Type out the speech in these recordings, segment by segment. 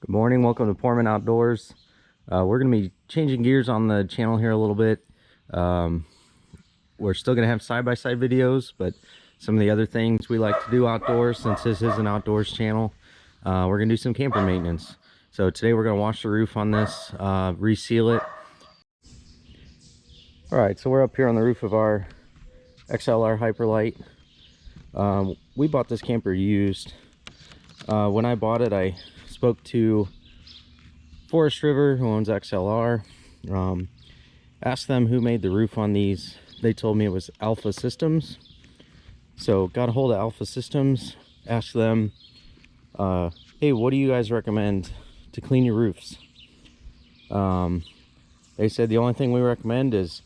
Good morning, welcome to Poorman Outdoors. We're going to be changing gears on the channel here a little bit. We're still going to have side-by-side videos, but some of the other things we like to do outdoors, since this is an outdoors channel, we're going to do some camper maintenance. So today we're going to wash the roof on this, reseal it. Alright, so we're up here on the roof of our XLR Hyperlite. We bought this camper used. When I bought it, I spoke to Forest River, who owns XLR, asked them who made the roof on these. They told me it was Alpha Systems. So got a hold of Alpha Systems, asked them, hey, what do you guys recommend to clean your roofs? They said the only thing we recommend is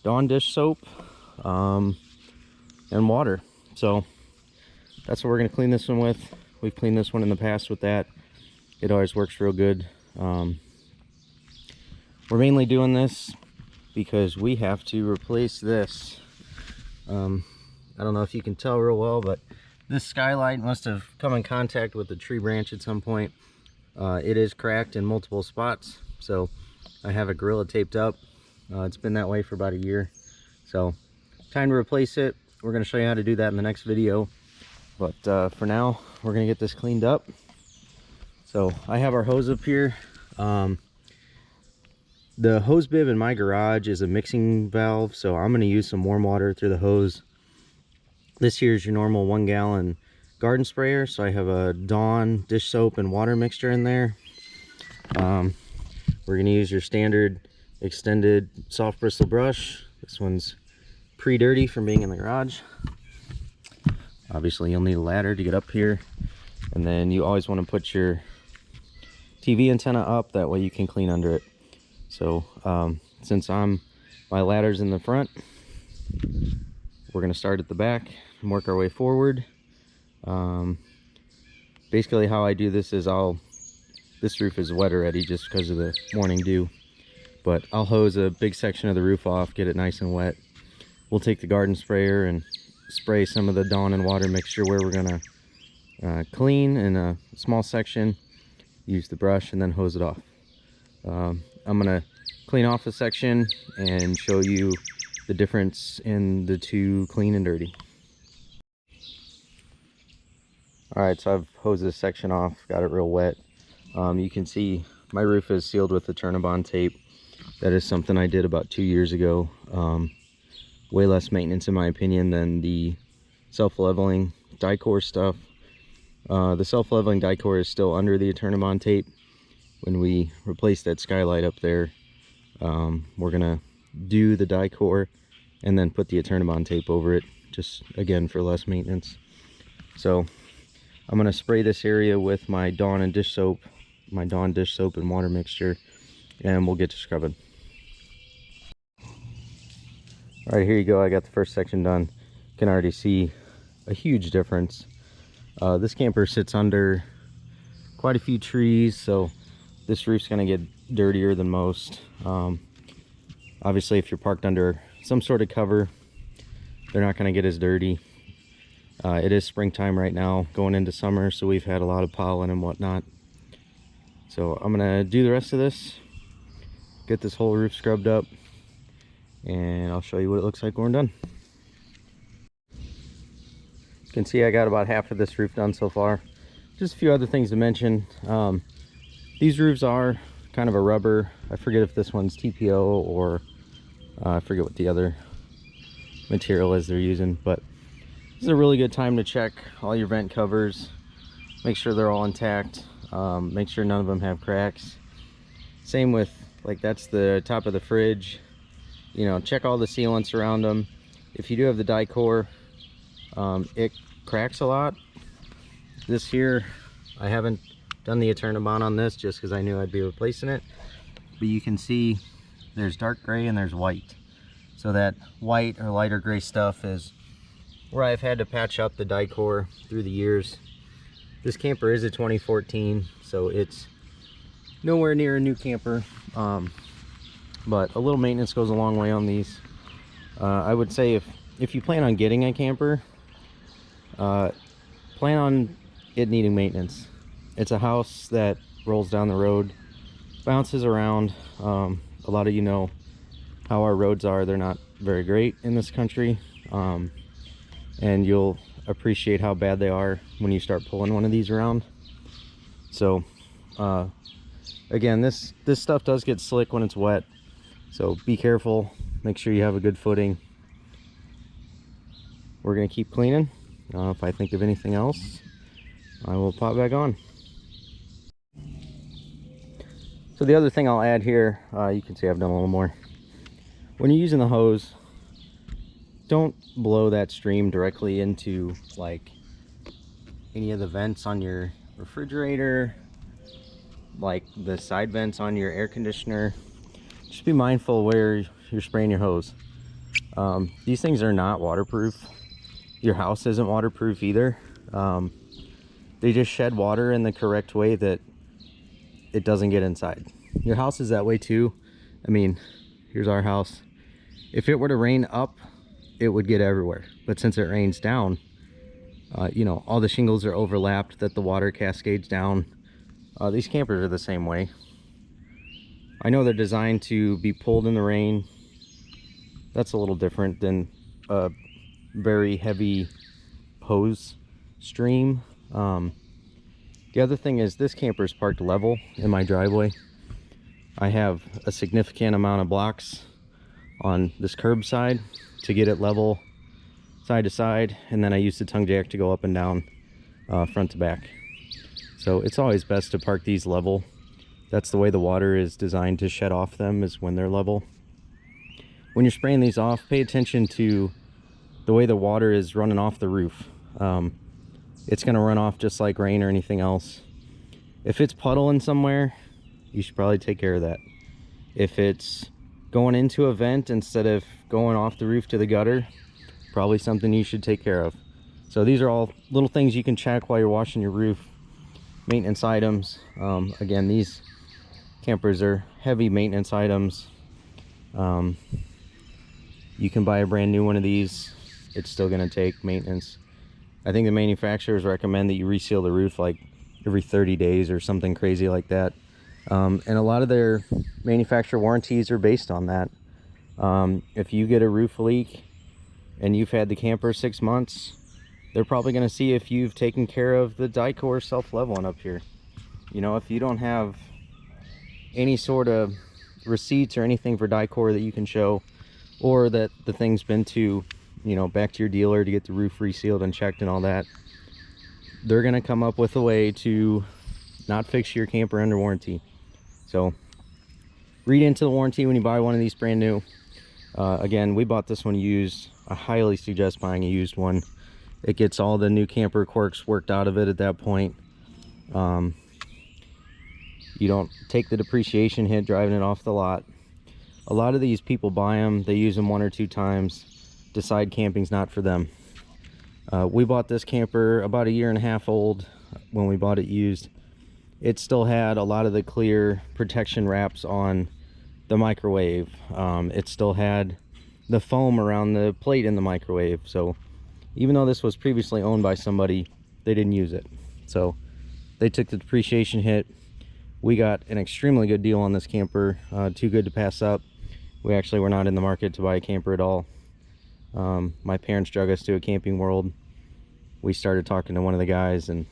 Dawn dish soap and water. So that's what we're going to clean this one with. We've cleaned this one in the past with that. It always works real good. We're mainly doing this because we have to replace this. I don't know if you can tell real well, but this skylight must have come in contact with the tree branch at some point. It is cracked in multiple spots, so I have it Gorilla taped up. It's been that way for about a year, so time to replace it. We're going to show you how to do that in the next video, but for now we're going to get this cleaned up. So I have our hose up here. The hose bib in my garage is a mixing valve, so I'm going to use some warm water through the hose. This here is your normal 1 gallon garden sprayer, so I have a Dawn dish soap and water mixture in there. We're going to use your standard extended soft bristle brush. This one's pre-dirty from being in the garage. Obviously you'll need a ladder to get up here, and then you always want to put your TV antenna up, that way you can clean under it. So since my ladder's in the front, we're going to start at the back and work our way forward. Basically how I do this is this roof is wet already just because of the morning dew, but I'll hose a big section of the roof off, get it nice and wet. We'll take the garden sprayer and spray some of the Dawn and water mixture where we're going to clean in a small section, use the brush, and then hose it off. I'm going to clean off a section and show you the difference in the two clean and dirty. Alright, so I've hosed this section off, got it real wet. You can see my roof is sealed with the Turnabond tape. That is something I did about 2 years ago. Way less maintenance in my opinion than the self-leveling die-core stuff. The self-leveling die-core is still under the Turnabond tape. When we replace that skylight up there, we're gonna do the die-core and then put the Turnabond tape over it, just again for less maintenance. So I'm gonna spray this area with my Dawn dish soap and water mixture, and we'll get to scrubbing. All right, here you go. I got the first section done. You can already see a huge difference. This camper sits under quite a few trees, so this roof's going to get dirtier than most. Obviously, if you're parked under some sort of cover, they're not going to get as dirty. It is springtime right now, going into summer, so we've had a lot of pollen and whatnot. So I'm going to do the rest of this, get this whole roof scrubbed up, and I'll show you what it looks like when we're done. You can see I got about half of this roof done so far. Just a few other things to mention. These roofs are kind of a rubber. I forget if this one's TPO or I forget what the other material is they're using, but this is a really good time to check all your vent covers, make sure they're all intact, make sure none of them have cracks. Same with, like, that's the top of the fridge. You know, check all the sealants around them. If you do have the die-core, it cracks a lot. This here, I haven't done the Turnabond on this just because I knew I'd be replacing it, but you can see there's dark gray and there's white. So that white or lighter gray stuff is where I've had to patch up the die-core through the years. This camper is a 2014, so it's nowhere near a new camper, but a little maintenance goes a long way on these. I would say if you plan on getting a camper, plan on it needing maintenance. It's a house that rolls down the road, bounces around. A lot of you know how our roads are. They're not very great in this country, and you'll appreciate how bad they are when you start pulling one of these around. So again, this stuff does get slick when it's wet, so be careful. Make sure you have a good footing. We're gonna keep cleaning. If I think of anything else, I will pop back on. So the other thing I'll add here, you can see I've done a little more. When you're using the hose, don't blow that stream directly into like any of the vents on your refrigerator, like the side vents on your air conditioner. Just be mindful where you're spraying your hose. These things are not waterproof. Your house isn't waterproof either. They just shed water in the correct way that it doesn't get inside. Your house is that way too. I mean, here's our house. If it were to rain up, it would get everywhere. But since it rains down, you know, all the shingles are overlapped that the water cascades down. These campers are the same way. I know they're designed to be pulled in the rain. That's a little different than a very heavy hose stream. The other thing is this camper is parked level in my driveway. I have a significant amount of blocks on this curb side to get it level side to side, and then I use the tongue jack to go up and down front to back. So it's always best to park these level. That's the way the water is designed to shed off them, is when they're level. When you're spraying these off, pay attention to the way the water is running off the roof. It's going to run off just like rain or anything else. If it's puddling somewhere, you should probably take care of that. If it's going into a vent instead of going off the roof to the gutter, probably something you should take care of. So these are all little things you can check while you're washing your roof. Maintenance items. Again, these campers are heavy maintenance items. You can buy a brand new one of these. It's still going to take maintenance. I think the manufacturers recommend that you reseal the roof like every 30 days or something crazy like that. And a lot of their manufacturer warranties are based on that. If you get a roof leak and you've had the camper 6 months, they're probably going to see if you've taken care of the die-core self-leveling up here. You know, if you don't have any sort of receipts or anything for die-core that you can show, or that the thing's been to, you know, back to your dealer to get the roof resealed and checked and all that, they're going to come up with a way to not fix your camper under warranty. So read into the warranty when you buy one of these brand new. Again, we bought this one used. I highly suggest buying a used one. It gets all the new camper quirks worked out of it at that point. You don't take the depreciation hit driving it off the lot. A lot of these people buy them, they use them 1 or 2 times, decide camping's not for them. We bought this camper about 1.5 years old when we bought it used. It still had a lot of the clear protection wraps on the microwave. It still had the foam around the plate in the microwave. So even though this was previously owned by somebody, they didn't use it. So they took the depreciation hit. We got an extremely good deal on this camper, too good to pass up. We actually were not in the market to buy a camper at all. My parents drug us to a Camping World. We started talking to one of the guys, and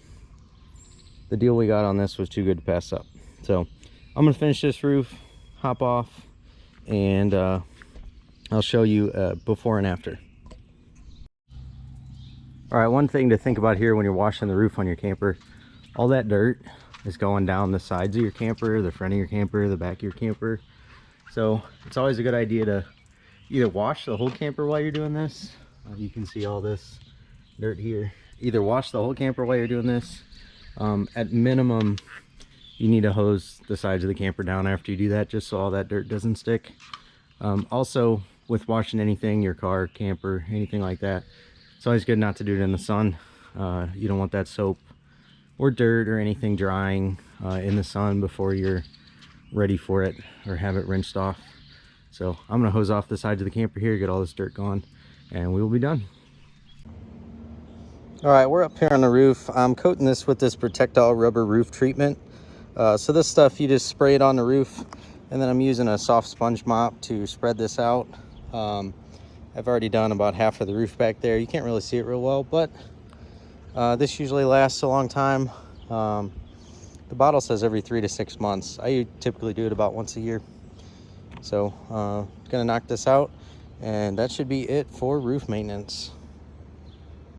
the deal we got on this was too good to pass up. So I'm gonna finish this roof, hop off, and I'll show you before and after. All right, one thing to think about here when you're washing the roof on your camper, all that dirt is going down the sides of your camper, the front of your camper, the back of your camper. So it's always a good idea to either wash the whole camper while you're doing this. You can see all this dirt here. Either wash the whole camper while you're doing this. At minimum, you need to hose the sides of the camper down after you do that, just so all that dirt doesn't stick. Also, with washing anything, your car, camper, anything like that, it's always good not to do it in the sun. You don't want that soap or dirt or anything drying in the sun before you're ready for it or have it rinsed off. So I'm gonna hose off the sides of the camper here, get all this dirt gone, and we will be done. All right, we're up here on the roof. I'm coating this with this Protect All rubber roof treatment. So this stuff, you just spray it on the roof, and then I'm using a soft sponge mop to spread this out. I've already done about half of the roof back there. You can't really see it real well, but this usually lasts a long time. The bottle says every 3 to 6 months. I typically do it about once a year. So gonna knock this out, and that should be it for roof maintenance.